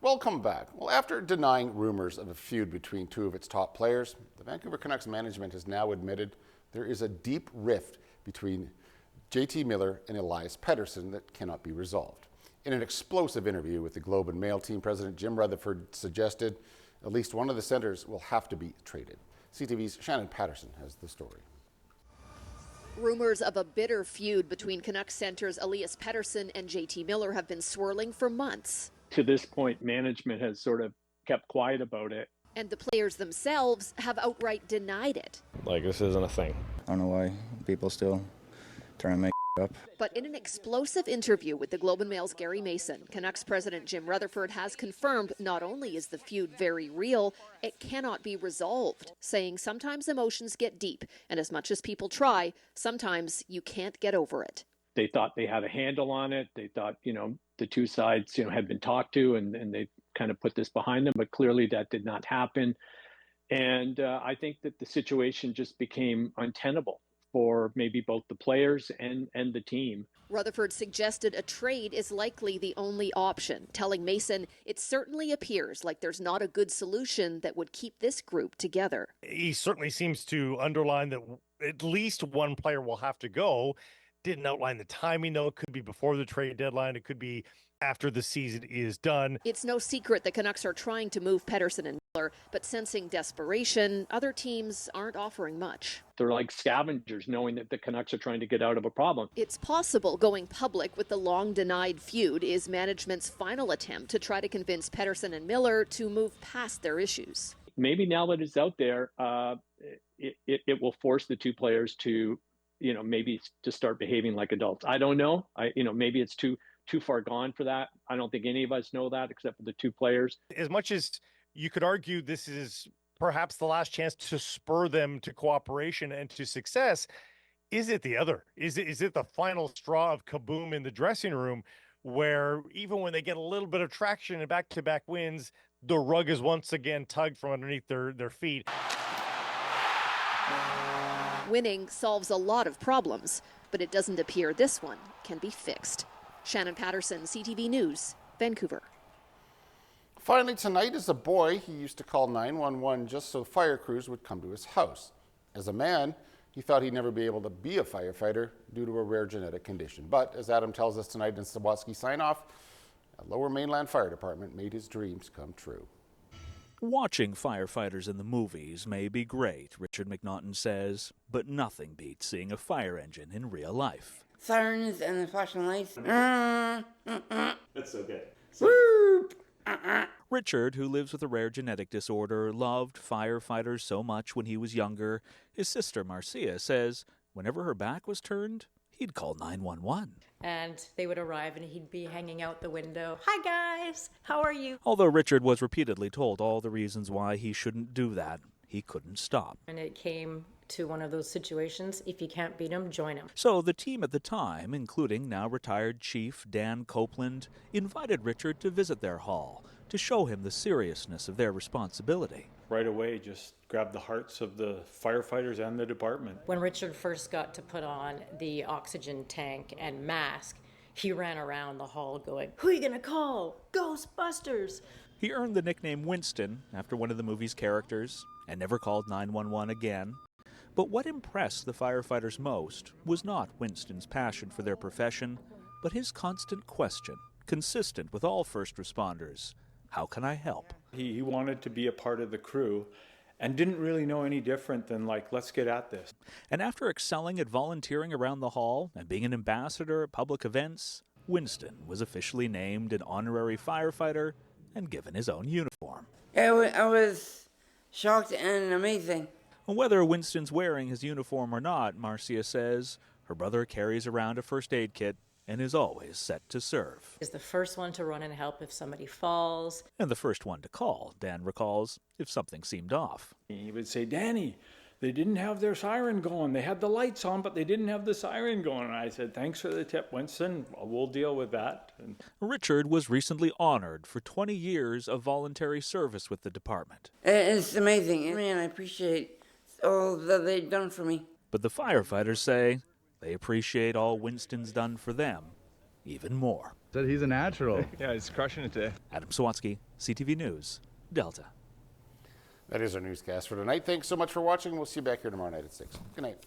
Welcome back. Well, after denying rumors of a feud between two of its top players, the Vancouver Canucks management has now admitted there is a deep rift between JT Miller and Elias Pettersson that cannot be resolved. In an explosive interview with the Globe and Mail team president, Jim Rutherford suggested at least one of the centers will have to be traded. CTV's Shannon Patterson has the story. Rumors of a bitter feud between Canucks centers Elias Pettersson and JT Miller have been swirling for months. To this point, management has sort of kept quiet about it. And the players themselves have outright denied it. Like, this isn't a thing. I don't know why people still trying to make up. But in an explosive interview with the Globe and Mail's Gary Mason, Canucks president Jim Rutherford has confirmed not only is the feud very real, it cannot be resolved, saying sometimes emotions get deep, and as much as people try, sometimes you can't get over it. They thought they had a handle on it. They thought, the two sides, had been talked to and they kind of put this behind them, but clearly that did not happen. And I think that the situation just became untenable for maybe both the players and the team. Rutherford suggested a trade is likely the only option, telling Mason it certainly appears like there's not a good solution that would keep this group together. He certainly seems to underline that at least one player will have to go. Didn't outline the timing, though. It could be before the trade deadline. It could be after the season is done. It's no secret the Canucks are trying to move Pettersson and Miller, but sensing desperation, other teams aren't offering much. They're like scavengers, knowing that the Canucks are trying to get out of a problem. It's possible going public with the long-denied feud is management's final attempt to try to convince Pettersson and Miller to move past their issues. Maybe now that it's out there, it will force the two players to, maybe to start behaving like adults. I don't know. Maybe it's too far gone for that. I don't think any of us know that except for the two players. As much as you could argue this is perhaps the last chance to spur them to cooperation and to success, is it the other? Is it the final straw of kaboom in the dressing room where even when they get a little bit of traction and back-to-back wins, the rug is once again tugged from underneath their feet? Winning solves a lot of problems, but it doesn't appear this one can be fixed. Shannon Patterson, CTV News, Vancouver. Finally tonight is a boy he used to call 911 just so fire crews would come to his house. As a man, he thought he'd never be able to be a firefighter due to a rare genetic condition. But as Adam tells us tonight in Sawatsky Sign-Off, a Lower Mainland Fire Department made his dreams come true. Watching firefighters in the movies may be great, Richard McNaughton says, but nothing beats seeing a fire engine in real life. Sirens and the flashing lights. That's so good. Richard, who lives with a rare genetic disorder, loved firefighters so much when he was younger. His sister, Marcia, says whenever her back was turned, he'd call 911. And they would arrive and he'd be hanging out the window. Hi guys, how are you? Although Richard was repeatedly told all the reasons why he shouldn't do that, he couldn't stop. And it came to one of those situations, if you can't beat them, join them. So the team at the time, including now retired Chief Dan Copeland, invited Richard to visit their hall to show him the seriousness of their responsibility. Right away, just grabbed the hearts of the firefighters and the department. When Richard first got to put on the oxygen tank and mask, he ran around the hall going, "Who are you gonna call? Ghostbusters!" He earned the nickname Winston after one of the movie's characters and never called 911 again. But what impressed the firefighters most was not Winston's passion for their profession, but his constant question, consistent with all first responders: how can I help? He wanted to be a part of the crew and didn't really know any different than let's get at this. And after excelling at volunteering around the hall and being an ambassador at public events, Winston was officially named an honorary firefighter and given his own uniform. I was shocked and amazing. Whether Winston's wearing his uniform or not, Marcia says her brother carries around a first aid kit and is always set to serve. Is the first one to run and help if somebody falls. And the first one to call, Dan recalls, if something seemed off. He would say, "Danny, they didn't have their siren going. They had the lights on, but they didn't have the siren going." And I said, "Thanks for the tip, Winston. We'll deal with that." Richard was recently honored for 20 years of voluntary service with the department. It's amazing. I appreciate all that they've done for me. But the firefighters say they appreciate all Winston's done for them even more. Said he's a natural. Yeah, he's crushing it today. Adam Sawatsky, CTV News, Delta. That is our newscast for tonight. Thanks so much for watching. We'll see you back here tomorrow night at 6. Good night.